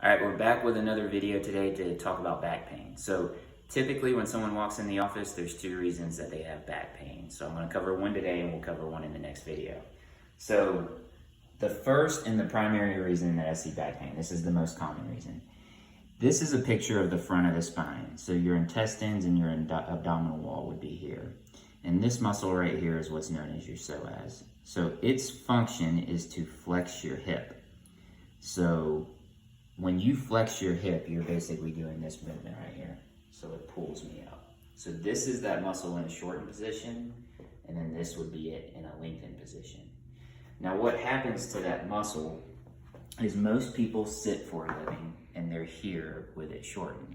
All right, we're back with another video today to talk about back pain. So typically when someone walks in the office, there's two reasons that they have back pain. So I'm gonna cover one today and we'll cover one in the next video. So the first and the primary reason that I see back pain, this is the most common reason. This is a picture of the front of the spine. So your intestines and your abdominal wall would be here. And this muscle right here is what's known as your psoas. So its function is to flex your hip. So when you flex your hip, you're basically doing this movement right here. So it pulls me up. So this is that muscle in a shortened position, and then this would be it in a lengthened position. Now what happens to that muscle is most people sit for a living and they're here with it shortened.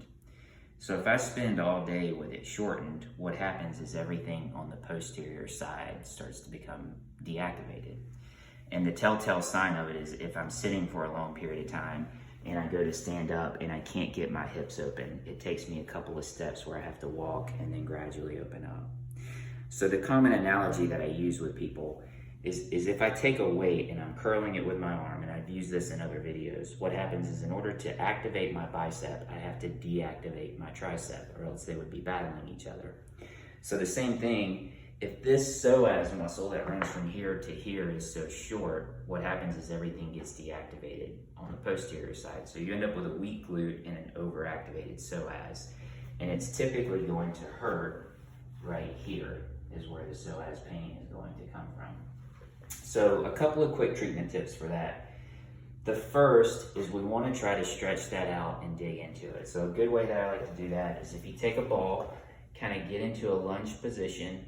So if I spend all day with it shortened, what happens is everything on the posterior side starts to become deactivated. And the telltale sign of it is if I'm sitting for a long period of time and I go to stand up and I can't get my hips open, it takes me a couple of steps where I have to walk and then gradually open up. So the common analogy that I use with people is if I take a weight and I'm curling it with my arm, and I've used this in other videos, what happens is in order to activate my bicep, I have to deactivate my tricep, or else they would be battling each other. So the same thing, if this psoas muscle that runs from here to here is so short, what happens is everything gets deactivated on the posterior side. So you end up with a weak glute and an overactivated psoas. And it's typically going to hurt right here is where the psoas pain is going to come from. So a couple of quick treatment tips for that. The first is we want to try to stretch that out and dig into it. So a good way that I like to do that is if you take a ball, kind of get into a lunge position,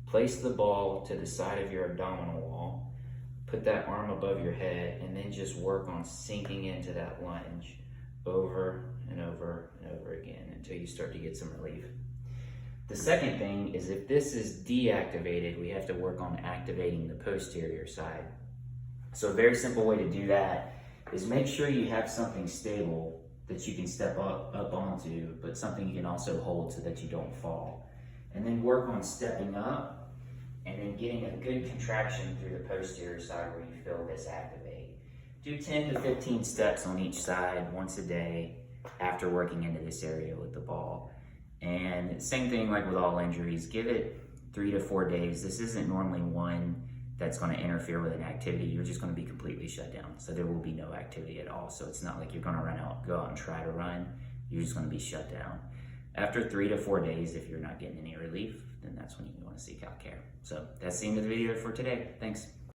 place the ball to the side of your abdominal wall, put that arm above your head, and then just work on sinking into that lunge over and over and over again until you start to get some relief. The second thing is if this is deactivated, we have to work on activating the posterior side. So a very simple way to do that is make sure you have something stable that you can step up onto, but something you can also hold so that you don't fall. And then work on stepping up and then getting a good contraction through the posterior side where you feel this activate. Do 10 to 15 steps on each side once a day after working into this area with the ball. And same thing like with all injuries, give it 3 to 4 days. This isn't normally one that's going to interfere with an activity. You're just going to be completely shut down. So there will be no activity at all. So it's not like you're going to go out and try to run. You're just going to be shut down. After 3 to 4 days, if you're not getting any relief, then that's when you want to seek out care. So that's the end of the video for today. Thanks.